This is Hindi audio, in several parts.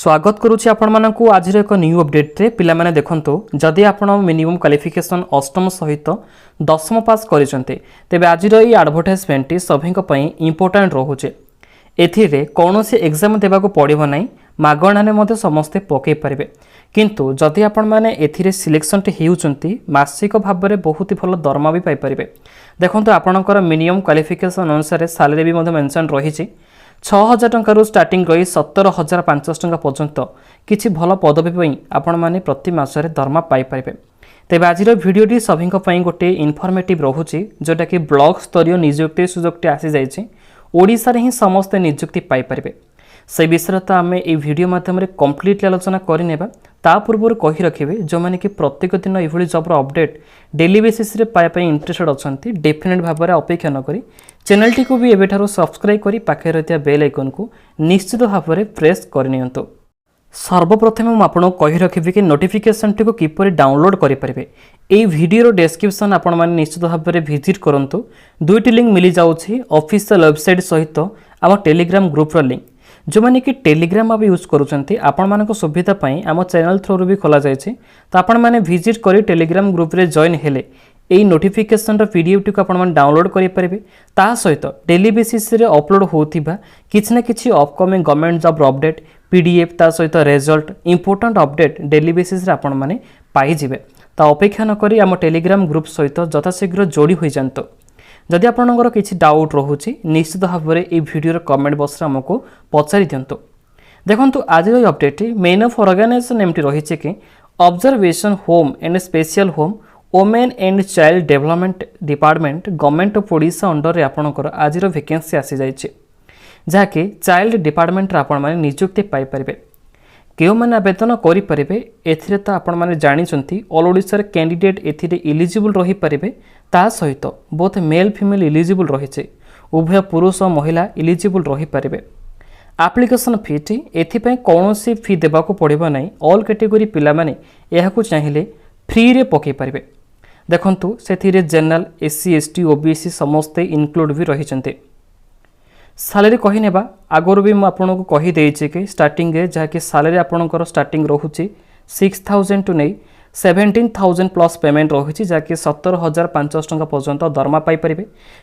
स्वागत करुच्ची आपको आज एक न्यू अपडेट रे पिला माने देखंतु जदि आपण मिनिमम क्वालिफिकेशन अष्टम सहित दशम पास करिसंते तेबे आज ये एडवर्टाइजमेंट सभी इंपोर्टेंट रोचे एथिरे कौनसी एग्जाम देबाको पड़िबो नाही मागणाने मते समस्ते पकई पारिबे किंतु जदि आपण माने एथिरे सिलेक्शन हेउचंती मासिक भाव में बहुत ही भल दरमा भी पाई परिबे। देखंतु आपणकर मिनिमम क्वालिफिकेशन अनुसार सैलरी भी मते मेंशन रहिछि 6000 टंका स्टार्टिंग रही 17500 टंका पर्यंत किछि भल पदवी आपण माने प्रति मासरे दरमा पाई परिबे। तेबे आज भिडियोटी सभी गोटे इनफॉर्मेटिव रोचे जोटा कि ब्लॉक स्तरीय नियुक्ति सुजोगटी आसी जाइए ओडिशा रे ही समस्ते नियुक्ति पाई परिबे। से विषय तो आम ये वीडियो माध्यम कम्प्लीटली आलोचना करनेबा ता पूर्व कही रखिए जो मैंने कि प्रत्येक दिन ये जॉब अपडेट डेली बेसिस रे पाया इंटरेस्टेड अच्छा डेफिनेट भाव में अपेक्षा नक चैनल टी को भी एबेठारो सब्सक्राइब करी पाखे रहिया बेल आइकन को निश्चित भाव में प्रेस करनियंतो। सर्वप्रथम मुझे आपको कही रखी कि नोटिफिकेशन टी को किपर डाउनलोड करें ये वीडियो डेस्क्रिप्शन आपण मैंने निश्चित भाव में विजिट करूँ। दुईटी लिंक मिल जाऊँगी ऑफिशियल वेबसाइट सहित आम टेलीग्राम ग्रुप लिंक जो मैंने कि टेलीग्राम आप यूज करुँच आपण मान सुविधा आम चैनल थ्रू भी खोल जाए तो आपण मैंने विजिट कर टेलीग्राम ग्रुप रे जॉइन हेले यही नोटिफिकेशन पीडीएफ टी को आपण डाउनलोड करेंगे ता सहित डेली बेसिस रे अपलोड होता किसी न किसी upcoming government job update PDF ता सहित result important update daily basis रे आपण माने पाइबे। ता अपेक्षा नक आम टेलीग्राम ग्रुप सहित यथाशीघ्र जोड़ी हो जातु। जदि आपंकर किसी डाउट रोचे निश्चित भाव में ये वीडियो कमेंट बॉक्स रे हमको पचारि दिंतु। देखंतु आज अपडेट मेन ऑफ ऑर्गेनाइजेशन एमटी रही कि observation home and special home women and child development department government of Odisha under आपणकर आज वैकेंसी आसी जाइए जहाँकि चाइल्ड डिपार्टमेंट आपण मैंने नियुक्ति पाइपर क्यों मैंने आवेदन करेंगे एथिरे तो आपण मैंने जानते ऑल ओडिशा कैंडिडेट एथिरे इलिजिबल रही पारे ता सहित बोथ मेल फीमेल इलिजिबल रही उभय पुरुष और महिला इलिजिबल रही पारे। एप्लिकेशन फी टी एथिपाई कौनसी फी देबाको पड़िबो नाही ऑल कैटेगरी पिला माने एहाकू चाहिए फ्री रे पकई पारे। देखंतु सेथिरे जनरल एससी एसटी ओबीसी समस्ते इनक्लूड भी रही। सैलरी कही नेबा आगुरी भी मुझे आपको कहीदे कि स्टार्टिंग जहाँकि सैलरी आपंकर स्टार्टिंग रोचे 6000 टू नहीं 17000 प्लस पेमेंट रही जहाँकि 17500 टंका पर्यंत दरमा पाइपर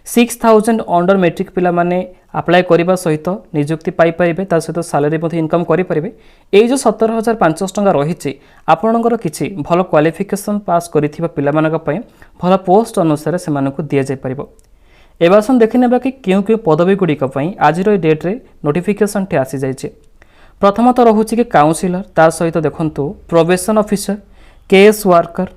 6000 अंडर मेट्रिक पिला माने अप्लाई करने सहित नियुक्ति पाइपर सहित सैलरी इनकम करेंगे। ये जो 17500 टंका रही आपणकर किसी भल क्वालिफिकेशन पास करिथिबा पिला मानक पय भल पोस्ट अनुसार से दि जापर। एवं आसन देखने कि क्यों क्यों पदवी गुड़िक आज डेट रे नोटिफिकेशन टी आसी जाइए। प्रथमत रोचे कि काउंसिलर ता सहित देखंतु probation officer case worker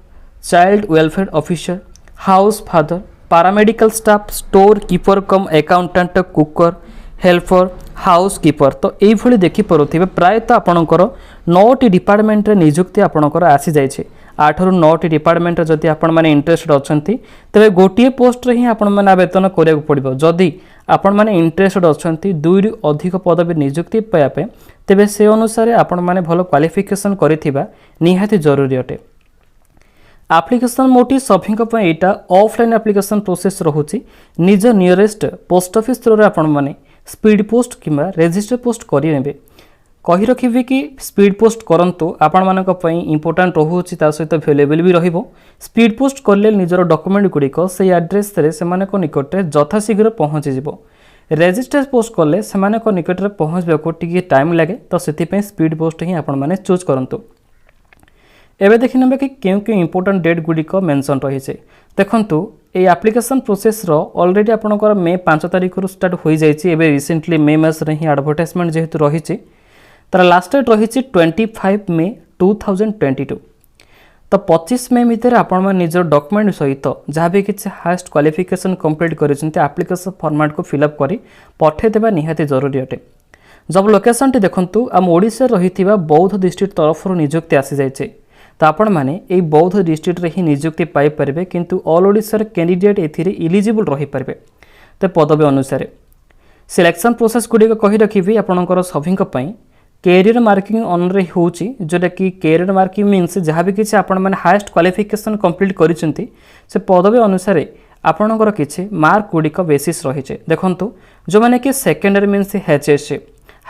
child welfare officer house father paramedical staff store keeper cum accountant cooker helper house keeper तो ये देखिपे प्रायतः आपणकर 9टी डिपार्टमेंट रे नियुक्ति आपणकर आसी जाइए 8 ରୁ 9टी डिपार्टमेंट जदि आपण माने इंटरेस्टेड अच्छी तेरे गोटे पोस्ट रे ही आपण माने आवेदन करिया पड़िबो। जदि आपण माने इंटरेस्टेड अच्छी 2 ରୁ अधिक पदवी नियुक्ति पाइबा तेबे से अनुसार आपण माने भलो क्वालिफिकेशन करिथिबा निहाती जरूरी अटे। एप्लिकेशन मोटी सभी एटा ऑफलाइन एप्लिकेशन प्रोसेस रोचे निज नियरेस्ट पोस्ट ऑफिस थ्रू आपण माने स्पीड पोस्ट किंबा रजिस्टर पोस्ट करेंगे। कही रखिए कि स्पीड पोस्ट करंतु आपण मानक पई इंपोर्टेंट रोचे ता सहित अवेलेबल भी रहिबो। स्पीड पोस्ट करले निजर डॉक्यूमेंट गुड़िक से एड्रेस रे सेमानक निकट रे यथाशीघ्र पहुँची जिवो। रजिस्टर पोस्ट कले सेमानक निकट रे पहुँचबाको टिके टाइम लगे तो सेतिपई स्पीड पोस्ट ही आपण माने चूज करंतु। एबे देखिनेबे कि क्यों क्यों इंपोर्टेंट डेट गुड़िक मेंशन रही है। देखंतु ये एप्लिकेशन प्रोसेस रो ऑलरेडी आपनकर मे 5 तारिख रु स्टार्ट हो जाइए। एबे रिसेंटली मे मास रे ही एडवर्टाइजमेंट जेहेतु रही तार लास्ट डेट रही 25 मे 2022 तो 25 मे भितर आपण निजर डॉक्यूमेंट सहित जहाँ भी किसी हाईएस्ट क्वालिफिकेशन कंप्लीट करते एप्लिकेशन फॉर्मेट को फिलअप कर पठेदेवा निहाती जरूरी अटे। जब लोकेशन टी देखंतु आम ओडिशा रही बौद्ध डिस्ट्रिक्ट तरफ नियुक्ति आसी जाइए तो आपण मैंने यही बौद्ध डिस्ट्रिक्ट रे ही नियुक्ति पाइपर किंतु ऑल ओडिशा कैंडिडेट एथिरे इलिजिबल रही पारे। तो पदवी अनुसार सिलेक्शन प्रोसेस गुड़िक कही रखी आपणकर सभी कैरियर मार्किंग ऑनरे होची जोटा कि कैरियर मार्किंग मीन्स जहाँ भी किसी आपण मैंने हाईएस्ट क्वालिफिकेशन कंप्लीट करिसेंती से पदवी अनुसार आपणकर किसी मार्क गुड़िक बेसिस रही। देखंतु जो मैंने कि secondary means HSC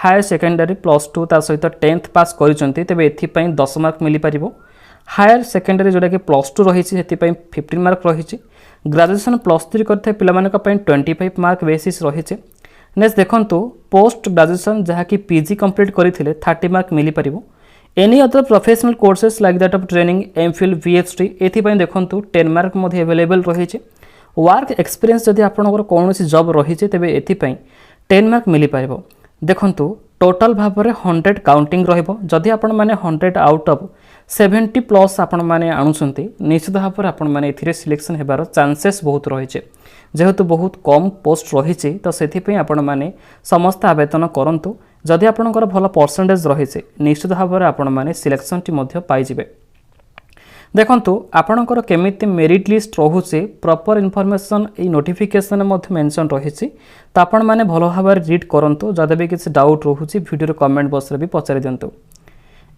higher secondary plus two ता सहित 10th पास करिसेंती तेबे एथिपई 10 मार्क मिली परिबो। हायर सेकेंडरी जोटा कि प्लस टू रही 15 मार्क रही। ग्रेजुएशन प्लस 3 करते पिलामानक 25 मार्क बेसिस रही। नेक्स्ट देखंतु पोस्ट ग्रेजुएशन जहाँकि पीजी कंप्लीट करते 30 मार्क मिली परिबो। Any other professional courses like that of training MPhil वीएचटी एथिपई देखंतु 10 मार्क मध्ये अवेलेबल रही। वर्क एक्सपीरियंस जदि आपनकर कोनोसी जॉब रही तेबे एथिपई 10 मार्क मिली परिबो। देखंतु टोटल भाव में 100 काउंटिंग रहिबो। जदि आपण माने 100 आउट ऑफ 70 प्लस आपण माने आणुसंती निश्चित भाव में आपण माने एथिरे सिलेक्शन हेबार चांसेस बहुत रही। जेहेतु बहुत कम पोस्ट रही तो से आपण माने समस्त आवेदन करंतु। जदि आपणकर भल परसेंटेज रही निश्चित भाव में आपण माने सिलेक्शन टी मध्य पाइजिबे। देखंतु आपणकर केमिति मेरिट लिस्ट रोचे प्रॉपर इनफॉरमेशन ए नोटिफिकेशन मध्य मेंशन रही तो आपण माने भल भाव रीड करंतु। जदि भी किसी डाउट रोचे वीडियो कमेंट बॉक्स रे भी पचारि दियंतु।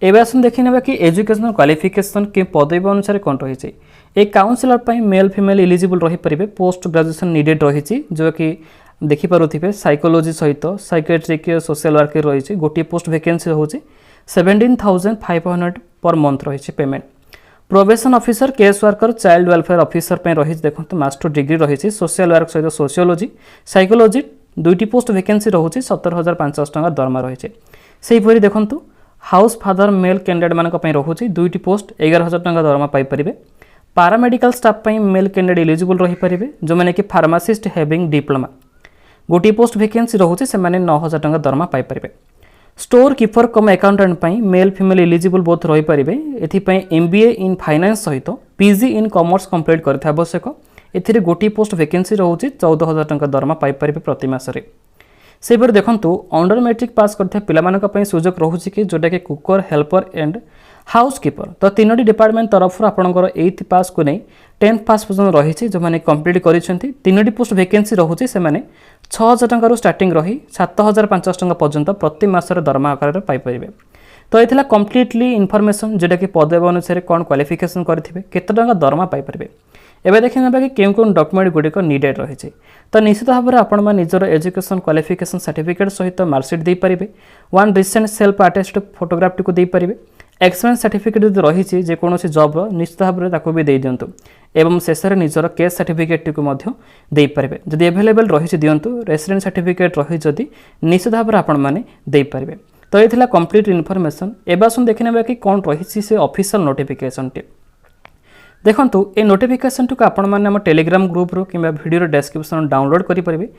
एबे आसन देखि नेबा कि एजुकेशनल क्वालिफिकेशन के पदवी अनुसार कोन रही। एक काउंसिलर पई मेल फीमेल एलिजिबल रही परिबे। पोस्ट ग्रेजुएशन नीडेड रही जो कि देखि पारुथिबे साइकोलॉजी सहित साइकेट्रिक सोशल वर्क रही। गोटे पोस्ट वैकेंसी होची 17,500 पर मंथ रही payment. Probation officer case worker child welfare officer पे रही देखो मास्टर डिग्री रही। सोशल वर्क सहित सोशियोलॉजी साइकोलॉजी दुईटी पोस्ट वैकेंसी रोचे 17,500 टंका दरमा रही। सेहीपरि देखंतु हाउस फादर मेल कैंडिडेट मानक पई रोचे दुईटी पोस्ट 11,000 टंका दरमा पाई परिबे। पैरामेडिकल स्टाफ पई मेल कैंडिडेट एलिजिबल रही परिबे जो माने कि फार्मासिस्ट हैविंग डिप्लोमा। गोटी पोस्ट वैकेंसी रोचे से माने 9,000 टंका दरमा पाई परिबे। स्टोर कीपर कम अकाउंटेंट पई मेल फीमेल एलिजिबल बोथ रही परिबे। एथिपई एमबीए इन फाइनेंस सहित पीजी इन कॉमर्स कंप्लीट करथे आवश्यक। एथिरे गोटी पोस्ट वैकेंसी रोचे 14,000 टंका दरमा पाई परिबे प्रति मासरे। सेपर देखंतु अंडर मैट्रिक पास करथे पिलामानक पई सुযোগ रहुछि कि जोटा कि cooker helper and house keeper तो तीनोटी डिपार्टमेंट तरफ आपणकर 8th पास को नहीं 10th पास पर्यंत रही जो मैंने कंप्लीट करिसेंती। तीनोटी पोस्ट वैकेंसी रोचे से माने 6,000 टंका स्टार्टिंग रही 7,500 टंका पर्यंत प्रति मासर दरमा आकार पाई परिबे। तो ये कम्प्लीटली इनफॉरमेशन जोटा कि पदवी अनुसार कौन क्वालिफिकेशन करेंगे केते टंका दरमा पाई परिबे। एबे देखिना कि केउं केउं डॉक्यूमेंट गुडिक नीडेड रही तो निश्चित भाव में आपण निजर एजुकेशन क्वालिफिकेशन सर्टिफिकेट सहित मार्कशीट दे पारिबे। One recent self attested photograph टी को दे पारिबे। एक्सपीरियंस सर्टिफिकेट जो रही जेकोसी जॉब निश्चित भाव में ताको भी दे दिंतु एवं शेष में निजर केस सर्टिफिकेट टी को दे पारिबे। जदि अवेलेबल रही दिंतु रेसिडेंट सर्टिफिकेट रही जदि निश्चित भाव में आपण माने दे पारिबे। तो ये कंप्लीट इनफॉरमेशन। एबे आसन देखिनेबा कि कौन रही से ऑफिशियल नोटिफिकेशन टी। देखंतु ए नोटिफिकेशन टी को आपण माने हम टेलीग्राम ग्रुप रो किबा वीडियो डिस्क्रिप्शन डाउनलोड करि परिबे।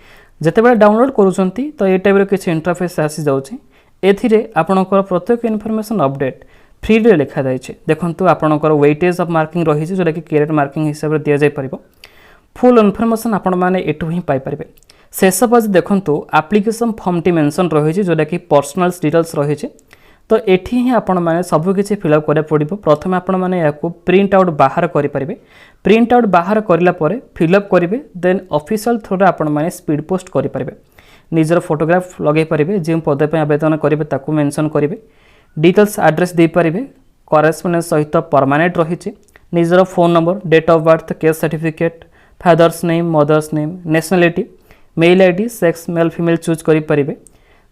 जेतेबेले डाउनलोड करूछंती तो ए टाइप रो किछ इंटरफेस आसी जाउछि। एथिरे आपणकर प्रत्येक इनफॉरमेशन अपडेट फ्री रे लिखा जाइछे। देखंतु आपणकर वेटेज ऑफ मार्किंग रही जोटा कि कैरेट मार्किंग हिसाब रे दिया जाय परिबो। फुल इनफॉरमेशन आपण माने एटु ही पाई परिबे। शेष बाज देखंतु एप्लिकेशन फॉर्म टी मेंशन रही जोटा कि पर्सनल डिटेल्स रही। तो एठी ही आपण माने सब किछि फिलअप करे पड़िबो। प्रथमे आपण माने याको प्रिंट आउट बाहर करि परिबे। प्रिंट आउट बाहर करला परे फिलअप करिवे देन ऑफिशियल थ्रू रे आपण माने स्पीड पोस्ट करि परिबे। निजर फोटोग्राफ लगे पारिबे जे पद पे आवेदन करिवे ताकू मेंशन करिवे। डिटेल्स एड्रेस दे पारिबे। करेस्पोंडेंस सहित परमानेंट रही। निजर phone number date of birth caste certificate father's name mother's name nationality mail ID sex male female choose करि परिबे।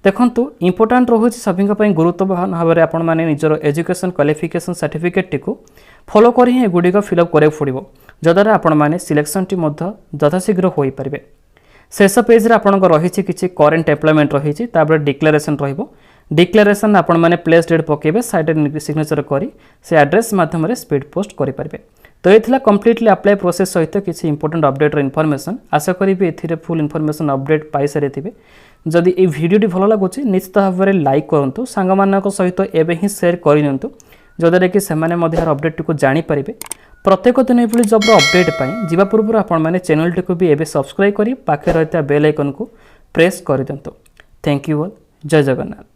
देखंतु इंपोर्टेंट रहुछि सभी गुरुत्वपूर्ण भाव में आपण माने निजर एजुकेशन क्वालिफिकेशन सर्टिफिकेट टी को फॉलो करी ही गुडिक फिलअप करे पड़िबो जद्वारा आपण माने सिलेक्शन टी मध्य यथाशीघ्र होई परिबे। शेष पेज रे आपण को रही किछि करेंट एम्प्लॉयमेंट रही तापर डिक्लेरेशन रहिबो। डिक्लेरेशन आपण माने प्लेस डेट पकेबे साइड रे सिग्नेचर करी से एड्रेस माध्यम रे स्पीड पोस्ट करि परिबे। तो ये कम्प्लीटली अप्लाई प्रोसेस सहित किसी इंपोर्टेंट अपडेट इनफॉरमेशन आशा करी एथिरे फुल इनफॉरमेशन अपडेट पाई सारी थे। जदि ये वीडियो भल लगुच निश्चित भाव में लाइक करूँ सांग सहित एवं ही सेयार करदिंतु जद्वारा कि से अपडेट को जानीपर। प्रत्येक दिन ये जब अपडेट पाई जीवा पूर्व आपण चैनल टी को भी एवं सब्सक्राइब कर पाखे रही बेल आइकन को प्रेस कर दिंतु। Thank you all. जय जगन्नाथ।